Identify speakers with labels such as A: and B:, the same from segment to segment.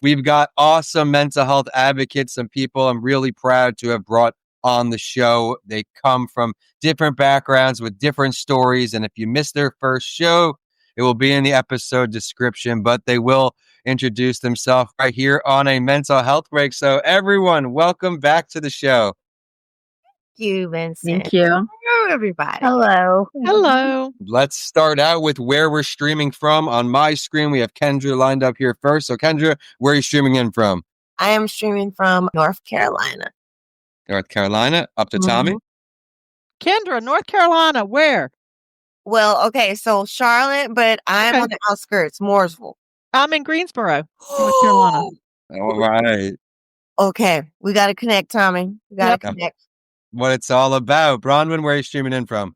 A: We've got awesome mental health advocates, some people I'm really proud to have brought on the show. They come from different backgrounds with different stories. And if you missed their first show, it will be in the episode description, but they will introduce themselves right here on a mental health break. So everyone, welcome back to the show.
B: Thank you, Vincent.
C: Thank you.
B: Hello, everybody.
C: Hello.
D: Hello.
A: Let's start out with where we're streaming from. On my screen, we have Kendra lined up here first. So Kendra, where are you streaming in from?
B: I am streaming from North Carolina.
A: North Carolina, up to Tomi.
D: Kendra, North Carolina, where?
B: Well, okay, so Charlotte, but I'm on the outskirts, Mooresville.
D: I'm in Greensboro, North Carolina.
A: All right.
B: Okay, we got to connect, Tomi. We got to connect.
A: What it's all about. Bronwyn, where are you streaming in from?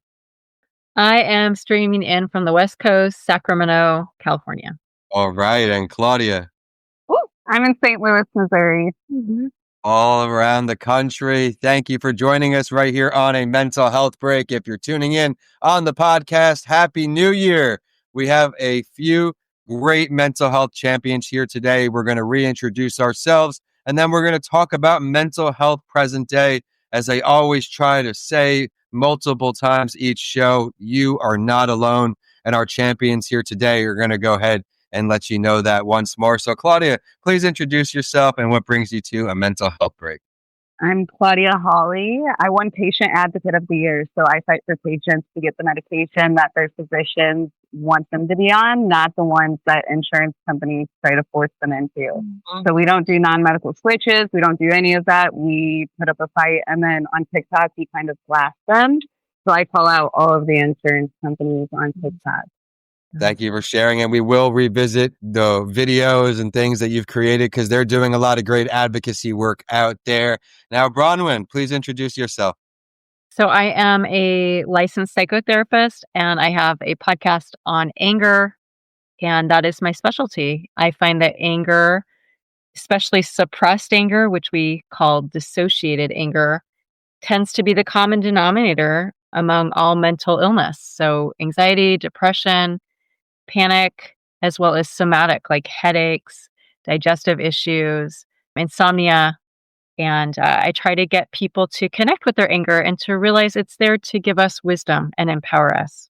C: I am streaming in from the West Coast, Sacramento, California.
A: All right. And Claudia?
E: I'm in St. Louis, Missouri.
A: All around the country. Thank you for joining us right here on a mental health break. If you're tuning in on the podcast, Happy New Year. We have a few great mental health champions here today. We're going to reintroduce ourselves, and then we're going to talk about mental health present day. As I always try to say multiple times each show, you are not alone. And our champions here today are going to go ahead and let you know that once more. So Claudia, please introduce yourself and what brings you to a mental health break.
E: I'm Claudia Hawley. I won Patient Advocate of the Year. So I fight for patients to get the medication that their physicians want them to be on, not the ones that insurance companies try to force them into. So we don't do non-medical switches. We don't do any of that. We put up a fight, and then on TikTok, we kind of blast them. So I call out all of the insurance companies on TikTok.
A: Thank you for sharing. And we will revisit the videos and things that you've created because they're doing a lot of great advocacy work out there. Now, Bronwyn, please introduce yourself.
C: So I am a licensed psychotherapist, and I have a podcast on anger, and that is my specialty. I find that anger, especially suppressed anger, which we call dissociated anger, tends to be the common denominator among all mental illness. So anxiety, depression, panic, as well as somatic, like headaches, digestive issues, insomnia. And I try to get people to connect with their anger and to realize it's there to give us wisdom and empower us.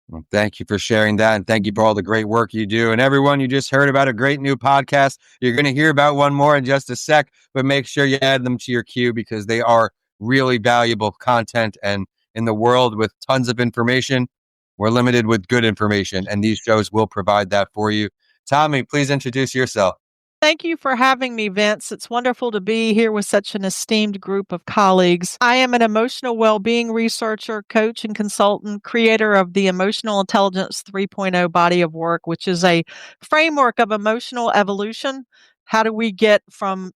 A: Well, thank you for sharing that. And thank you for all the great work you do. And everyone, you just heard about a great new podcast. You're going to hear about one more in just a sec, but make sure you add them to your queue because they are really valuable content. And in the world with tons of information, we're limited with good information. And these shows will provide that for you. Tomi, please introduce yourself.
D: Thank you for having me, Vince. It's wonderful to be here with such an esteemed group of colleagues. I am an emotional well-being researcher, coach, and consultant, creator of the Emotional Intelligence 3.0 body of work, which is a framework of emotional evolution. How do we get from,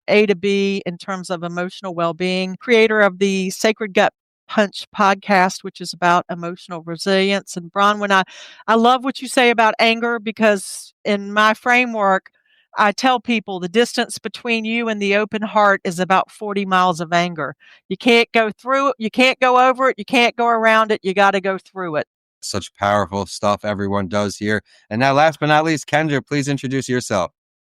D: A to B in terms of emotional well-being? Creator of the Sacred Gut Punch podcast, which is about emotional resilience. And Bronwyn, I love what you say about anger because in my framework, I tell people the distance between you and the open heart is about 40 miles of anger. You can't go through it. You can't go over it. You can't go around it. You got to go through it.
A: Such powerful stuff everyone does here. And now last but not least, Kendra, please introduce yourself.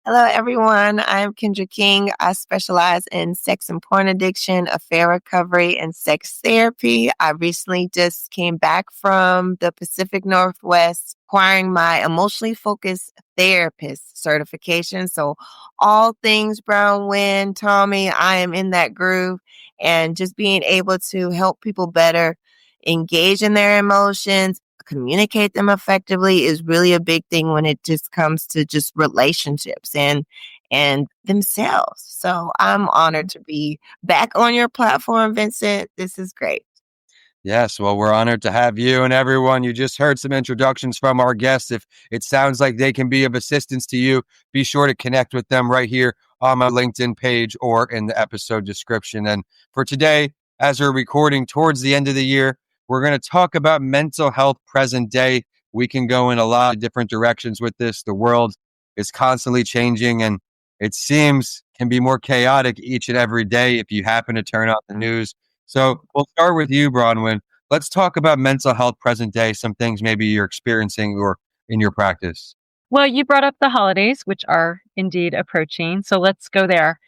B: Hello, everyone. I'm Kendra King. I specialize in sex and porn addiction, affair recovery, and sex therapy. I recently just came back from the Pacific Northwest acquiring my emotionally focused therapist certification. So all things Bronwyn, Tomi, I am in that groove, and just being able to help people better engage in their emotions, communicate them effectively is really a big thing when it just comes to just relationships and themselves. So I'm honored to be back on your platform, Vincent. This is great.
A: Yes, well, we're honored to have you and everyone. You just heard some introductions from our guests. If it sounds like they can be of assistance to you, be sure to connect with them right here on my LinkedIn page or in the episode description. And for today, as we're recording towards the end of the year, we're going to talk about mental health present day. We can go in a lot of different directions with this. The world is constantly changing and it seems can be more chaotic each and every day if you happen to turn on the news. So we'll start with you, Bronwyn. Let's talk about mental health present day, some things maybe you're experiencing or in your practice.
C: Well, you brought up the holidays, which are indeed approaching. So let's go there.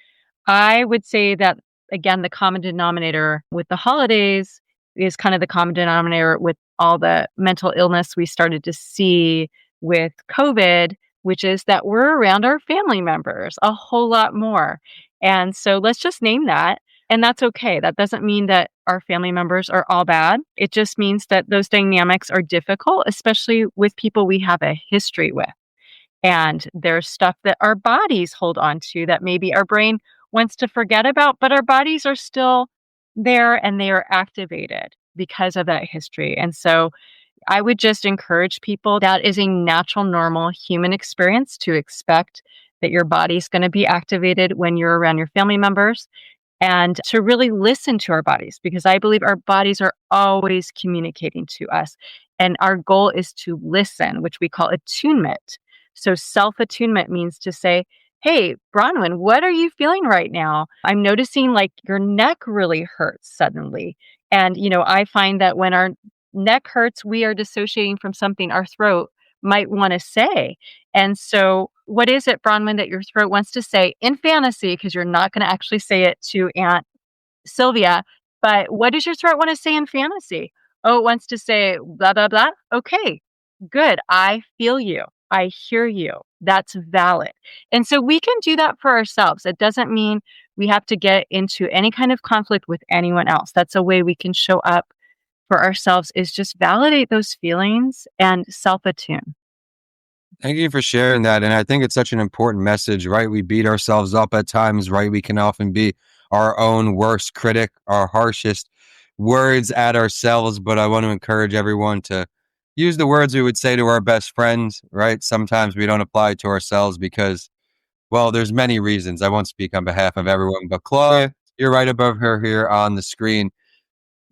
C: I would say that, again, the common denominator with the holidays is kind of the common denominator with all the mental illness we started to see with COVID, which is that we're around our family members a whole lot more. And so let's just name that. And that's okay. That doesn't mean that our family members are all bad. It just means that those dynamics are difficult, especially with people we have a history with. And there's stuff that our bodies hold on to that maybe our brain wants to forget about, but our bodies are still there and they are activated because of that history. And so I would just encourage people that is a natural, normal human experience to expect that your body's going to be activated when you're around your family members and to really listen to our bodies because I believe our bodies are always communicating to us. And our goal is to listen, which we call attunement. So self-attunement means to say, hey, Bronwyn, what are you feeling right now? I'm noticing like your neck really hurts suddenly. And, I find that when our neck hurts, we are dissociating from something our throat might want to say. And so, what is it, Bronwyn, that your throat wants to say in fantasy? Because you're not going to actually say it to Aunt Sylvia, but what does your throat want to say in fantasy? Oh, it wants to say blah, blah, blah. Okay, good. I feel you. I hear you. That's valid. And so we can do that for ourselves. It doesn't mean we have to get into any kind of conflict with anyone else. That's a way we can show up for ourselves is just validate those feelings and self-attune.
A: Thank you for sharing that. And I think it's such an important message, right? We beat ourselves up at times, right? We can often be our own worst critic, our harshest words at ourselves. But I want to encourage everyone to use the words we would say to our best friends, right? Sometimes we don't apply it to ourselves because, well, there's many reasons. I won't speak on behalf of everyone, but Claudia, you're right above her here on the screen.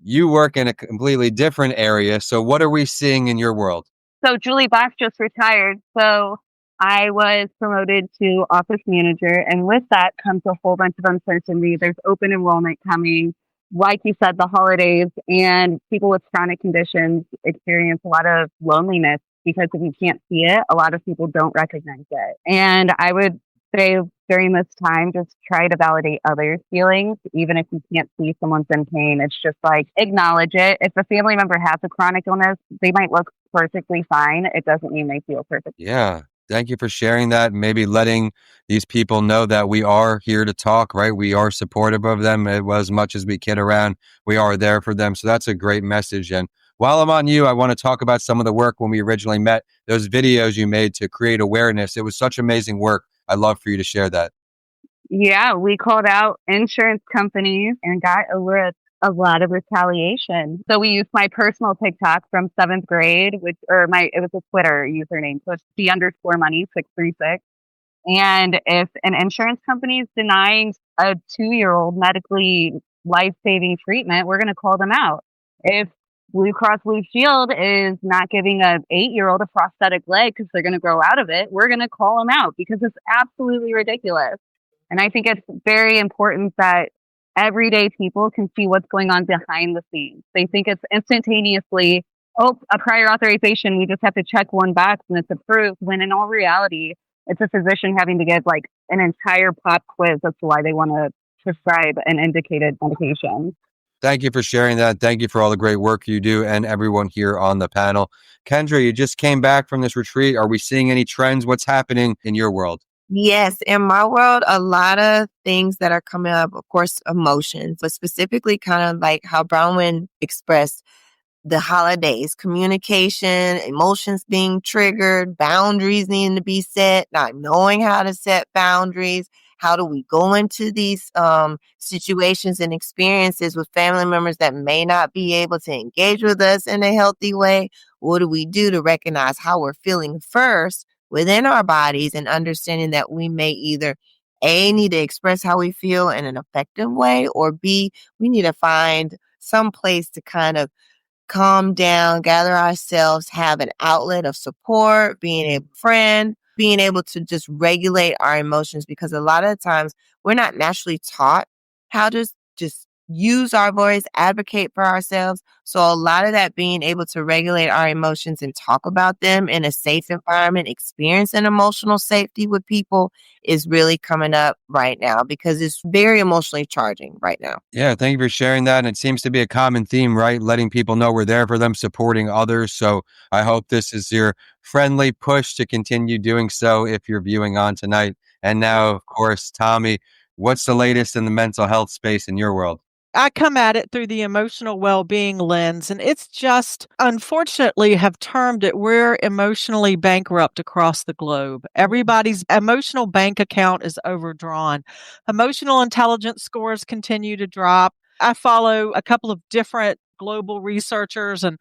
A: You work in a completely different area. So what are we seeing in your world?
E: So Julie Bach just retired. So I was promoted to office manager. And with that comes a whole bunch of uncertainty. There's open enrollment coming. Like you said, the holidays and people with chronic conditions experience a lot of loneliness because if you can't see it, a lot of people don't recognize it. And I would say during this time, just try to validate others' feelings, even if you can't see someone's in pain. It's just like acknowledge it. If a family member has a chronic illness, they might look perfectly fine. It doesn't mean they feel perfect.
A: Yeah. Thank you for sharing that. Maybe letting these people know that we are here to talk, right? We are supportive of them as much as we kid around. We are there for them. So that's a great message. And while I'm on you, I want to talk about some of the work when we originally met, those videos you made to create awareness. It was such amazing work. I'd love for you to share that.
E: Yeah, we called out insurance companies and got a lot of retaliation. So we used my personal TikTok from 7th grade, it was a Twitter username. So it's the_money636. And if an insurance company is denying a 2-year-old medically life-saving treatment, we're going to call them out. If Blue Cross Blue Shield is not giving a 8-year-old a prosthetic leg because they're going to grow out of it, we're going to call them out because it's absolutely ridiculous. And I think it's very important that everyday people can see what's going on behind the scenes. They think it's instantaneously, oh, a prior authorization. We just have to check one box and it's approved. When in all reality, it's a physician having to give like an entire pop quiz as to why they want to prescribe an indicated medication.
A: Thank you for sharing that. Thank you for all the great work you do and everyone here on the panel. Kendra, you just came back from this retreat. Are we seeing any trends? What's happening in your world?
B: Yes, in my world, a lot of things that are coming up, of course, emotions, but specifically kind of like how Bronwyn expressed the holidays, communication, emotions being triggered, boundaries needing to be set, not knowing how to set boundaries. How do we go into these situations and experiences with family members that may not be able to engage with us in a healthy way? What do we do to recognize how we're feeling first within our bodies and understanding that we may either A, need to express how we feel in an effective way, or B, we need to find some place to kind of calm down, gather ourselves, have an outlet of support, being a friend, being able to just regulate our emotions, because a lot of times we're not naturally taught how to just use our voice, advocate for ourselves. So a lot of that being able to regulate our emotions and talk about them in a safe environment, experiencing emotional safety with people is really coming up right now because it's very emotionally charging right now.
A: Yeah, thank you for sharing that. And it seems to be a common theme, right? Letting people know we're there for them, supporting others. So I hope this is your friendly push to continue doing so if you're viewing on tonight. And now, of course, Tomi, what's the latest in the mental health space in your world?
D: I come at it through the emotional well-being lens, and it's just unfortunately have termed it we're emotionally bankrupt across the globe. Everybody's emotional bank account is overdrawn. Emotional intelligence scores continue to drop. I follow a couple of different global researchers, and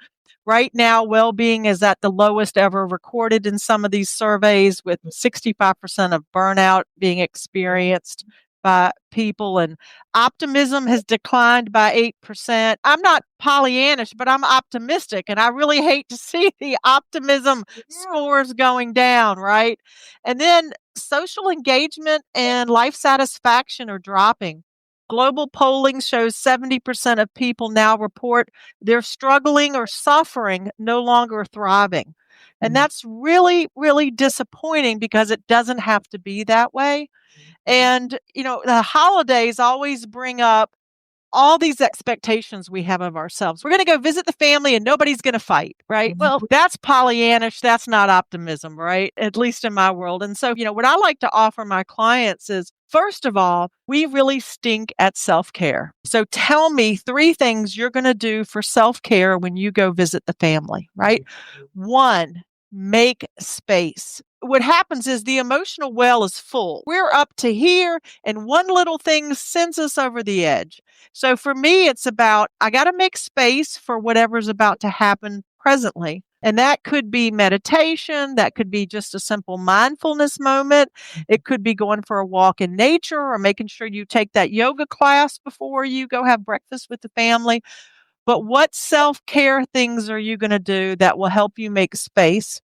D: right now well-being is at the lowest ever recorded in some of these surveys, with 65% of burnout being experienced by people, and optimism has declined by 8%. I'm not Pollyannish, but I'm optimistic, and I really hate to see the optimism scores going down, right? And then social engagement and life satisfaction are dropping. Global polling shows 70% of people now report they're struggling or suffering, no longer thriving. And that's really, really disappointing because it doesn't have to be that way. And, the holidays always bring up all these expectations we have of ourselves. We're going to go visit the family and nobody's going to fight, right? Well, that's Pollyannish. That's not optimism, right? At least in my world. And so, what I like to offer my clients is, first of all, we really stink at self-care. So tell me 3 things you're going to do for self-care when you go visit the family, right? 1, make space. What happens is the emotional well is full. We're up to here, and one little thing sends us over the edge. So for me, it's about, I got to make space for whatever's about to happen presently. And that could be meditation. That could be just a simple mindfulness moment. It could be going for a walk in nature or making sure you take that yoga class before you go have breakfast with the family. But what self-care things are you going to do that will help you make space?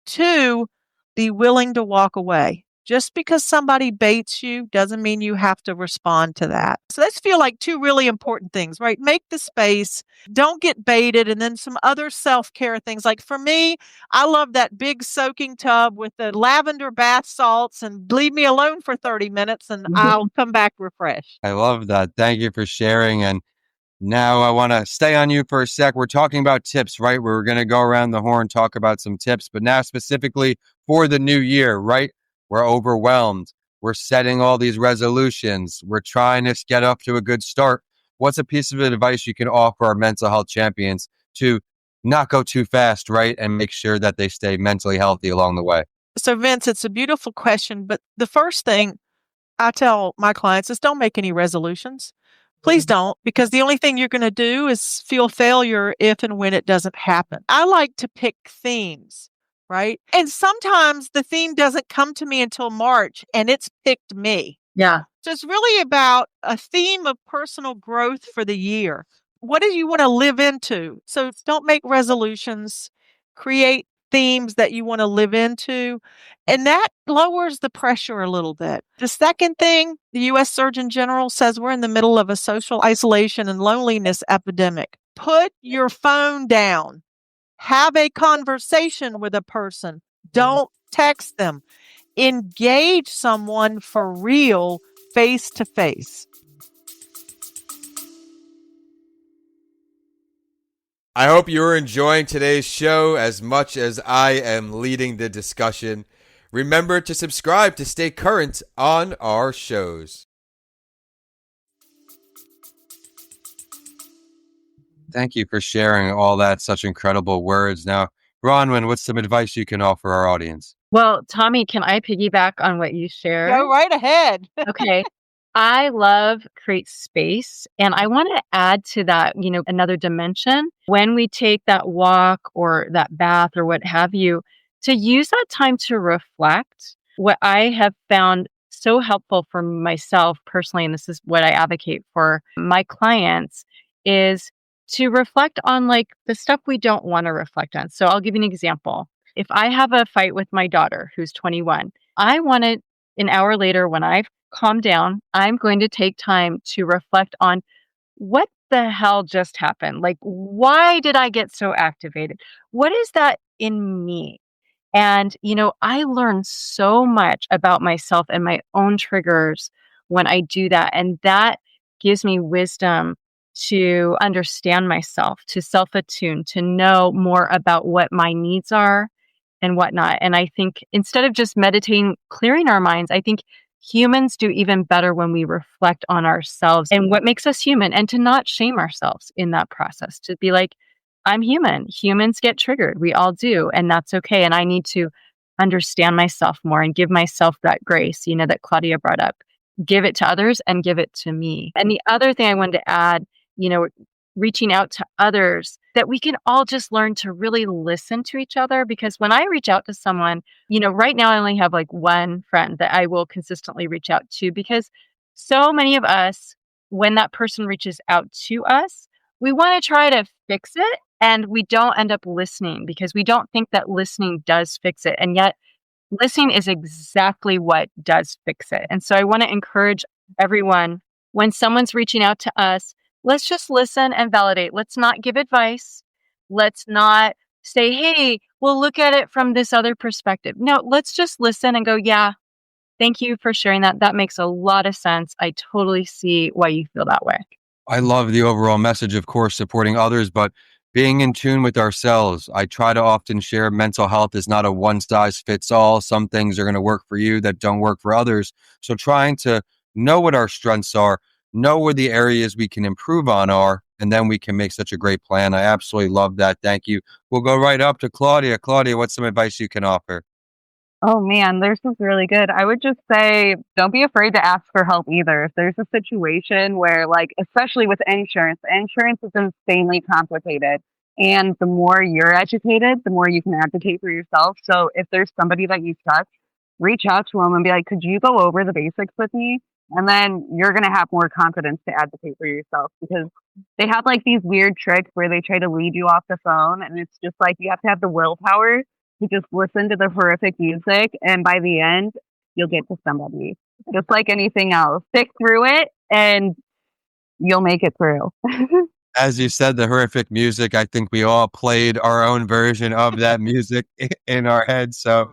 D: 2, be willing to walk away. Just because somebody baits you doesn't mean you have to respond to that. So those feel like 2 really important things, right? Make the space, don't get baited, and then some other self-care things. Like for me, I love that big soaking tub with the lavender bath salts, and leave me alone for 30 minutes and I'll come back refreshed.
A: I love that. Thank you for sharing. And now I want to stay on you for a sec. We're talking about tips, right? We're going to go around the horn, talk about some tips, but now specifically for the new year, right? We're overwhelmed. We're setting all these resolutions. We're trying to get up to a good start. What's a piece of advice you can offer our mental health champions to not go too fast, right? And make sure that they stay mentally healthy along the way?
D: So Vince, it's a beautiful question, but the first thing I tell my clients is don't make any resolutions. Please don't, because the only thing you're going to do is feel failure if and when it doesn't happen. I like to pick themes, right? And sometimes the theme doesn't come to me until March and it's picked me.
C: Yeah.
D: So it's really about a theme of personal growth for the year. What do you want to live into? So don't make resolutions, create themes that you want to live into, and that lowers the pressure a little bit. The second thing, the U.S. Surgeon General says we're in the middle of a social isolation and loneliness epidemic. Put your phone down. Have a conversation with a person. Don't text them. Engage someone for real, face to face.
A: I hope you're enjoying today's show as much as I am leading the discussion. Remember to subscribe to stay current on our shows. Thank you for sharing all that, such incredible words. Now, Bronwyn, what's some advice you can offer our audience?
C: Well, Tomi, can I piggyback on what you shared?
D: Go right ahead.
C: Okay. I love create space. And I want to add to that, another dimension. When we take that walk or that bath or what have you, to use that time to reflect. What I have found so helpful for myself personally, and this is what I advocate for my clients, is to reflect on the stuff we don't want to reflect on. So I'll give you an example. If I have a fight with my daughter who's 21, I want to, an hour later when I've calm down, I'm going to take time to reflect on what the hell just happened? Like, why did I get so activated? What is that in me? And, I learn so much about myself and my own triggers when I do that. And that gives me wisdom to understand myself, to self attune, to know more about what my needs are and whatnot. And I think instead of just meditating, clearing our minds, I think humans do even better when we reflect on ourselves and what makes us human, and to not shame ourselves in that process, to be like, I'm human. Humans get triggered. We all do. And that's okay. And I need to understand myself more and give myself that grace, that Claudia brought up. Give it to others and give it to me. And the other thing I wanted to add, reaching out to others, that we can all just learn to really listen to each other. Because when I reach out to someone, right now I only have like one friend that I will consistently reach out to, because so many of us, when that person reaches out to us, we want to try to fix it. And we don't end up listening because we don't think that listening does fix it. And yet, listening is exactly what does fix it. And so I want to encourage everyone, when someone's reaching out to us, let's just listen and validate. Let's not give advice. Let's not say, hey, we'll look at it from this other perspective. No, let's just listen and go, yeah, thank you for sharing that. That makes a lot of sense. I totally see why you feel that way.
A: I love the overall message, of course, supporting others, but being in tune with ourselves. I try to often share mental health is not a one size fits all. Some things are going to work for you that don't work for others. So trying to know what our strengths are, know where the areas we can improve on are, and then we can make such a great plan. I absolutely love that. Thank you. We'll go right up to Claudia. Claudia, what's some advice you can offer?
E: Oh man, this is really good. I would just say don't be afraid to ask for help either. If there's a situation where, like, especially with insurance is insanely complicated. And the more you're educated, the more you can advocate for yourself. So if there's somebody that you trust, reach out to them and be like, could you go over the basics with me? And then you're going to have more confidence to advocate for yourself, because they have like these weird tricks where they try to lead you off the phone. And it's just like you have to have the willpower to just listen to the horrific music, and by the end, you'll get to somebody. Just like anything else, stick through it, and you'll make it through.
A: As you said, the horrific music, I think we all played our own version of that music in our heads. So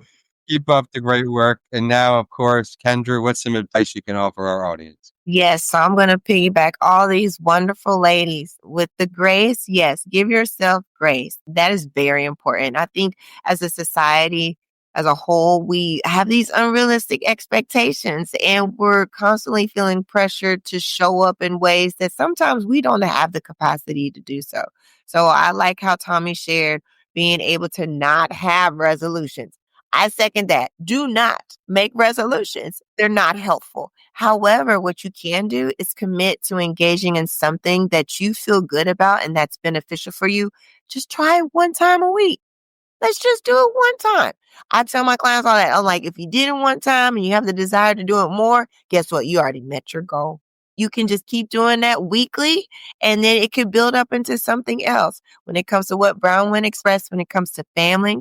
A: keep up the great work. And now, of course, Kendra, what's some advice you can offer our audience?
B: Yes, so I'm going to piggyback all these wonderful ladies with the grace. Yes, give yourself grace. That is very important. I think as a society, as a whole, we have these unrealistic expectations, and we're constantly feeling pressured to show up in ways that sometimes we don't have the capacity to do so. So I like how Tomi shared being able to not have resolutions. I second that. Do not make resolutions. They're not helpful. However, what you can do is commit to engaging in something that you feel good about and that's beneficial for you. Just try it one time a week. Let's just do it one time. I tell my clients all that. I'm like, if you did it one time and you have the desire to do it more, guess what? You already met your goal. You can just keep doing that weekly, and then it could build up into something else. When it comes to what Bronwyn expressed, when it comes to family,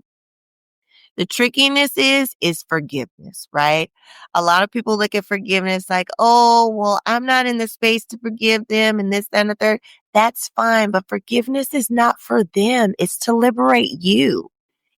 B: the trickiness is forgiveness, right? A lot of people look at forgiveness like, oh, well, I'm not in the space to forgive them and this, that, and the third. That's fine. But forgiveness is not for them. It's to liberate you.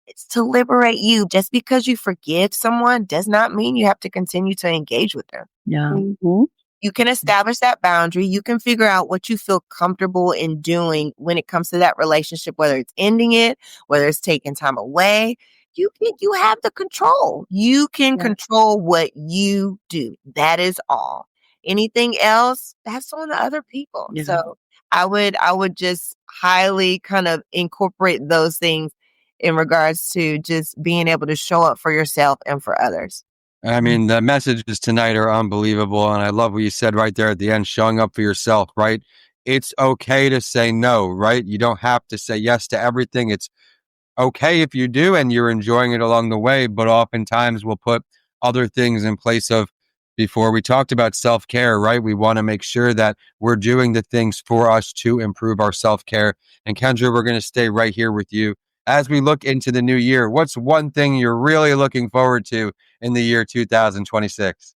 B: It's to liberate you. Just because you forgive someone does not mean you have to continue to engage with them.
C: Yeah.
E: Mm-hmm.
B: You can establish that boundary. You can figure out what you feel comfortable in doing when it comes to that relationship, whether it's ending it, whether it's taking time away. You have the control. You can control what you do. That is all. Anything else, that's on the other people.
C: Yeah.
B: So I would just highly kind of incorporate those things in regards to just being able to show up for yourself and for others.
A: I mean, the messages tonight are unbelievable. And I love what you said right there at the end, showing up for yourself, right? It's okay to say no, right? You don't have to say yes to everything. It's okay if you do and you're enjoying it along the way, but oftentimes we'll put other things in place of, before we talked about self-care, right? We want to make sure that we're doing the things for us to improve our self-care. And Kendra, we're going to stay right here with you. As we look into the new year, what's one thing you're really looking forward to in the year 2026?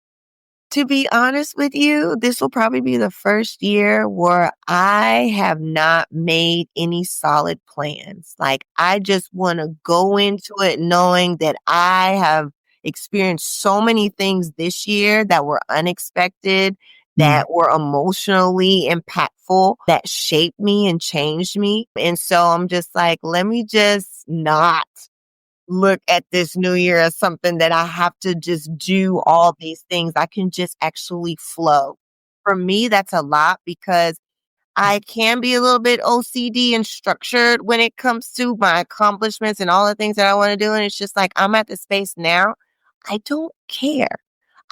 B: To be honest with you, this will probably be the first year where I have not made any solid plans. Like, I just want to go into it knowing that I have experienced so many things this year that were unexpected, that were emotionally impactful, that shaped me and changed me. And so I'm just like, let me just not look at this new year as something that I have to just do all these things. I can just actually flow. For me, that's a lot because I can be a little bit OCD and structured when it comes to my accomplishments and all the things that I want to do. And it's just like, I'm at the space now. I don't care.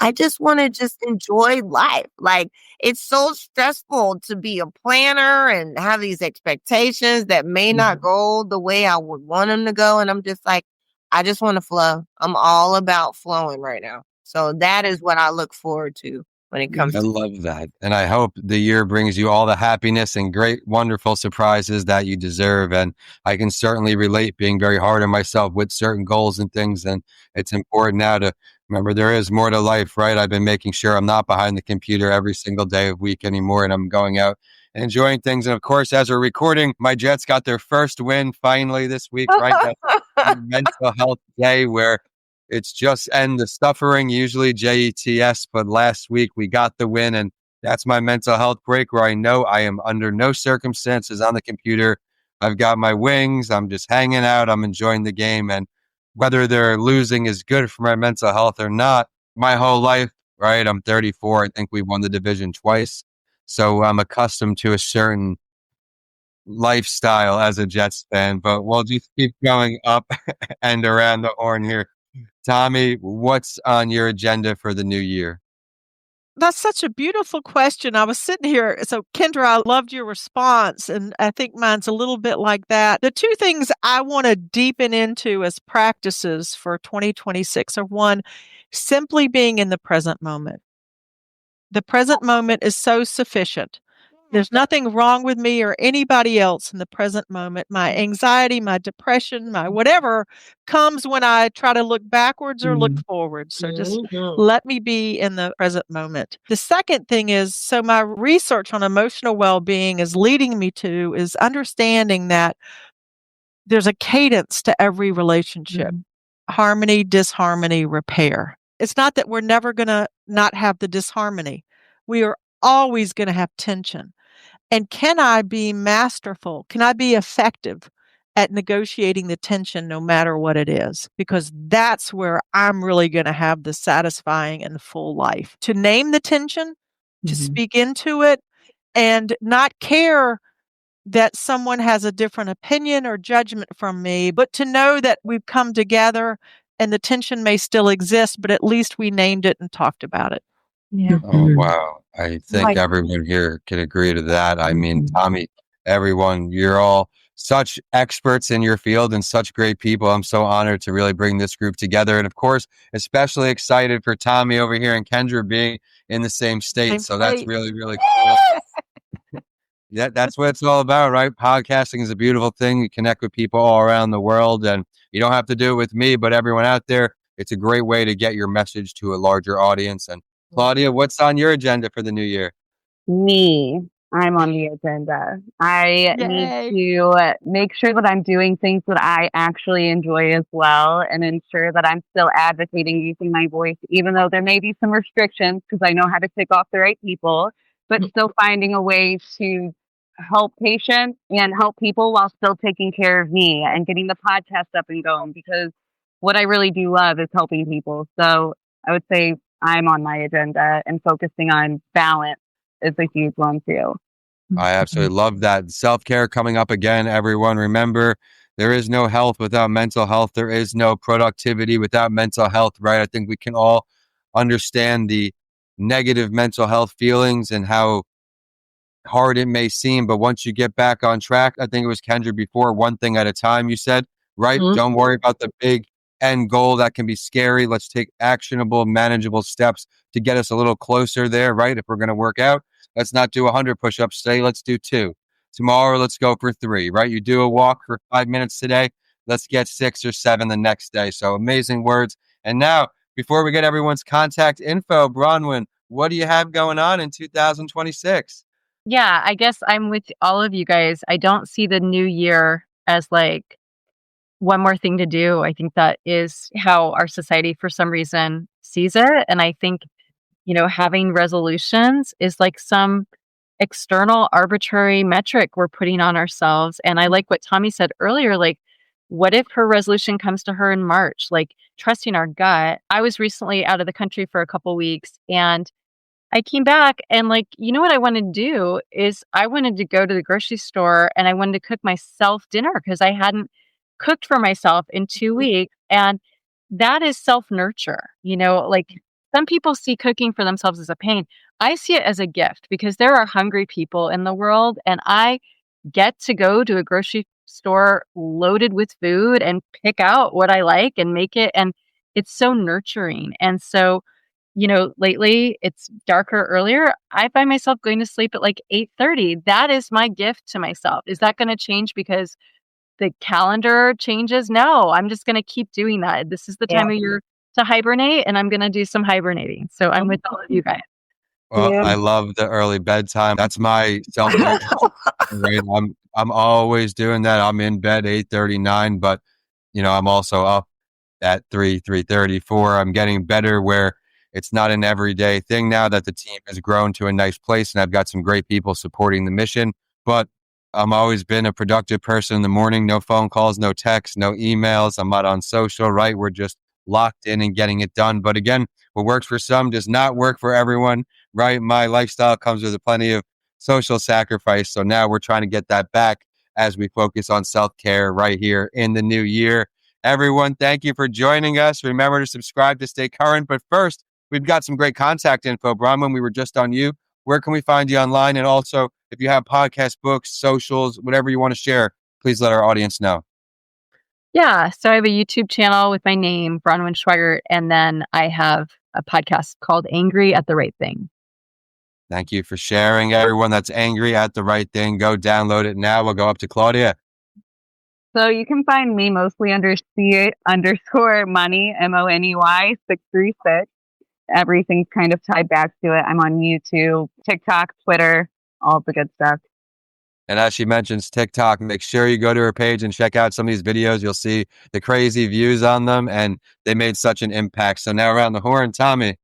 B: I just want to just enjoy life. Like, it's so stressful to be a planner and have these expectations that may not go the way I would want them to go. And I'm just like, I just want to flow. I'm all about flowing right now. So that is what I look forward to when it comes
A: I
B: to.
A: love that. And I hope the year brings you all the happiness and great, wonderful surprises that you deserve. And I can certainly relate being very hard on myself with certain goals and things. And it's important now to remember there is more to life, right? I've been making sure I'm not behind the computer every single day of week anymore. And I'm going out and enjoying things. And of course, as we're recording, my Jets got their first win finally this week, right? That's mental health day where it's just end the suffering, usually JETS, but last week we got the win, and that's my mental health break where I know I am under no circumstances on the computer. I've got my wings. I'm just hanging out. I'm enjoying the game, and whether they're losing is good for my mental health or not. My whole life, right? I'm 34. I think we won the division twice, so I'm accustomed to a certain lifestyle as a Jets fan. But we'll just keep going up and around the horn here. Tomi, what's on your agenda for the new year?
D: That's such a beautiful question. I was sitting here. So, Kendra, I loved your response, and I think mine's a little bit like that. The two things I want to deepen into as practices for 2026 are one, simply being in the present moment. The present moment is so sufficient. There's nothing wrong with me or anybody else in the present moment. My anxiety, my depression, my whatever comes when I try to look backwards or look forward. So just let me be in the present moment. The second thing is, so my research on emotional well-being is leading me to is understanding that there's a cadence to every relationship. Harmony, disharmony, repair. It's not that we're never going to not have the disharmony. We are always going to have tension. And can I be masterful? Can I be effective at negotiating the tension no matter what it is? Because that's where I'm really going to have the satisfying and full life. To name the tension, to speak into it, and not care that someone has a different opinion or judgment from me, but to know that we've come together and the tension may still exist, but at least we named it and talked about it.
B: Yeah.
A: Oh, wow. I think
B: Like-
A: everyone here can agree to that. I mean, Tomi, everyone, you're all such experts in your field and such great people. I'm so honored to really bring this group together. And of course, especially excited for Tomi over here and Kendra being in the same state.
D: Same
A: So that's
D: state.
A: really, really cool. That's what it's all about, right? Podcasting is a beautiful thing. You connect with people all around the world, and you don't have to do it with me, but everyone out there, it's a great way to get your message to a larger audience. And Claudia, what's on your agenda for the new year?
E: Me. I'm on the agenda. I
D: Yay.
E: need to make sure that I'm doing things that I actually enjoy as well and ensure that I'm still advocating using my voice, even though there may be some restrictions because I know how to tick off the right people, but still finding a way to help patients and help people while still taking care of me and getting the podcast up and going, because what I really do love is helping people. So I would say I'm on my agenda, and focusing on balance is a huge one too.
A: I absolutely love that. Self-care coming up again, everyone. Remember, there is no health without mental health. There is no productivity without mental health, right? I think we can all understand the negative mental health feelings and how hard it may seem, but once you get back on track, I think it was Kendra before, one thing at a time, you said, right? Don't worry about the big end goal that can be scary. Let's take actionable, manageable steps to get us a little closer there, right? If we're going to work out, let's not do 100 push-ups today. Let's do 2. Tomorrow, let's go for 3, right? You do a walk for 5 minutes today. Let's get 6 or 7 the next day. So amazing words. And now, before we get everyone's contact info, Bronwyn, what do you have going on in 2026?
C: Yeah, I guess I'm with all of you guys. I don't see the new year as like one more thing to do. I think that is how our society, for some reason, sees it. And I think, having resolutions is like some external arbitrary metric we're putting on ourselves. And I like what Tomi said earlier, like, what if her resolution comes to her in March? Like, trusting our gut. I was recently out of the country for a couple weeks, and I came back and, like, what I wanted to do is I wanted to go to the grocery store and I wanted to cook myself dinner because I hadn't cooked for myself in 2 weeks. And that is self-nurture. Like, some people see cooking for themselves as a pain. I see it as a gift because there are hungry people in the world, and I get to go to a grocery store loaded with food and pick out what I like and make it. And it's so nurturing. And so, lately it's darker earlier. I find myself going to sleep at like 8:30. That is my gift to myself. Is that going to change because the calendar changes? No, I'm just going to keep doing that. This is the time of year to hibernate, and I'm going to do some hibernating. So I'm with all of you guys.
A: Well, I love the early bedtime. That's my self right? I'm always doing that. I'm in bed 8:39, but I'm also up at 3:30, 4. I'm getting better where it's not an everyday thing now that the team has grown to a nice place and I've got some great people supporting the mission. But I'm always been a productive person in the morning. No phone calls, no texts, no emails. I'm not on social, right? We're just locked in and getting it done. But again, what works for some does not work for everyone, right? My lifestyle comes with plenty of social sacrifice. So now we're trying to get that back as we focus on self-care right here in the new year. Everyone, thank you for joining us. Remember to subscribe to stay current. But first, we've got some great contact info. Bronwyn, we were just on you. Where can we find you online? And also, if you have podcasts, books, socials, whatever you want to share, please let our audience know.
C: Yeah. So I have a YouTube channel with my name, Bronwyn Schweigert, and then I have a podcast called Angry at the Right Thing.
A: Thank you for sharing. Everyone that's angry at the right thing, go download it now. We'll go up to Claudia.
E: So you can find me mostly under C_money, MONEY 636. Everything's kind of tied back to it. I'm on YouTube, TikTok, Twitter, all the good stuff.
A: And as she mentions TikTok, make sure you go to her page and check out some of these videos. You'll see the crazy views on them, and they made such an impact. So now around the horn, Tomi.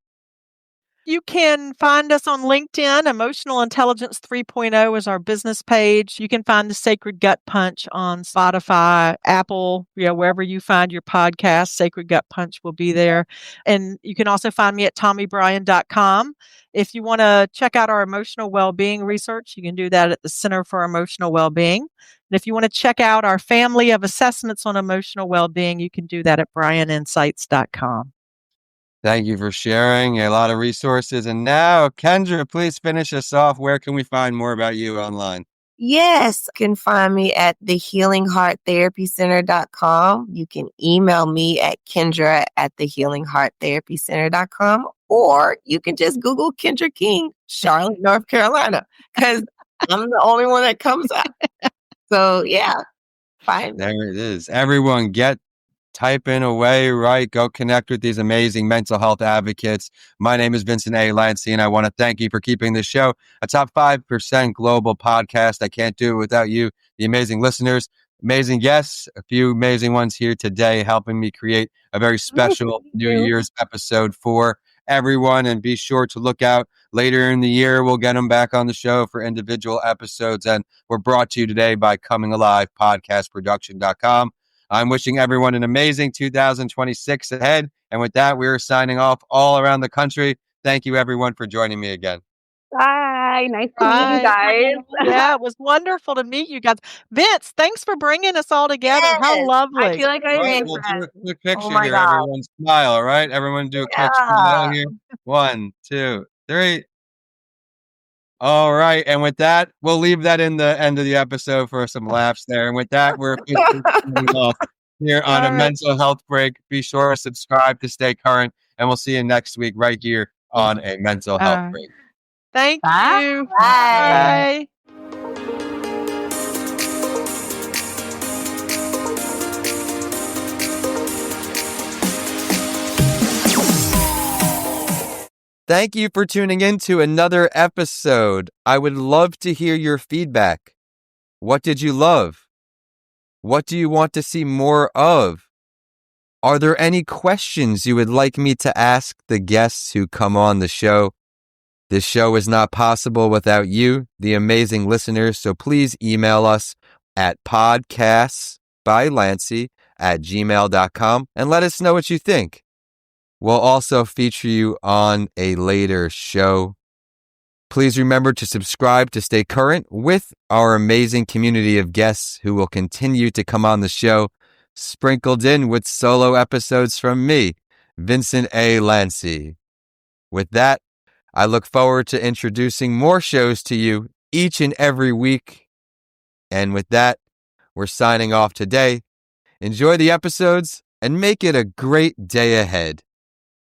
D: You can find us on LinkedIn. Emotional Intelligence 3.0 is our business page. You can find the Sacred Gut Punch on Spotify, Apple, wherever you find your podcast. Sacred Gut Punch will be there. And you can also find me at TomiBryan.com. If you want to check out our emotional well-being research, you can do that at the Center for Emotional Wellbeing. And if you want to check out our family of assessments on emotional well-being, you can do that at bryaninsights.com.
A: Thank you for sharing a lot of resources. And now, Kendra, please finish us off. Where can we find more about you online?
B: Yes, you can find me at thehealinghearttherapycenter.com. You can email me at Kendra at thehealinghearttherapycenter.com, or you can just Google Kendra King, Charlotte, North Carolina, because I'm the only one that comes up. So yeah, fine.
A: There it is. Everyone get typing away, right? Go connect with these amazing mental health advocates. My name is Vincent A. Lancey, and I want to thank you for keeping this show a top 5% global podcast. I can't do it without you, the amazing listeners, amazing guests, a few amazing ones here today, helping me create a very special New Year's episode for everyone. And be sure to look out later in the year. We'll get them back on the show for individual episodes. And we're brought to you today by Coming Alive podcastproduction.com. I'm wishing everyone an amazing 2026 ahead. And with that, we're signing off all around the country. Thank you, everyone, for joining me again.
E: Bye. Nice to meet you guys.
D: Yeah, it was wonderful to meet you guys. Vince, thanks for bringing us all together.
B: Yes.
D: How lovely.
E: I feel like I
A: Right,
E: made
A: we'll do
E: friends.
A: a quick picture
E: my
A: here.
E: God.
A: Everyone smile, all right? Everyone do a quick smile here. 1, 2, 3. All right. And with that, we'll leave that in the end of the episode for some laughs there. And with that, we're signing off here on a mental health break. Be sure to subscribe to stay current, and we'll see you next week right here on a mental health break.
D: Thank
E: Bye.
D: you.
B: Bye.
D: Bye.
A: Thank you for tuning in to another episode. I would love to hear your feedback. What did you love? What do you want to see more of? Are there any questions you would like me to ask the guests who come on the show? This show is not possible without you, the amazing listeners, so please email us at podcastsbylancy@gmail.com and let us know what you think. We'll also feature you on a later show. Please remember to subscribe to stay current with our amazing community of guests who will continue to come on the show, sprinkled in with solo episodes from me, Vincent A. Lancy. With that, I look forward to introducing more shows to you each and every week. And with that, we're signing off today. Enjoy the episodes and make it a great day ahead.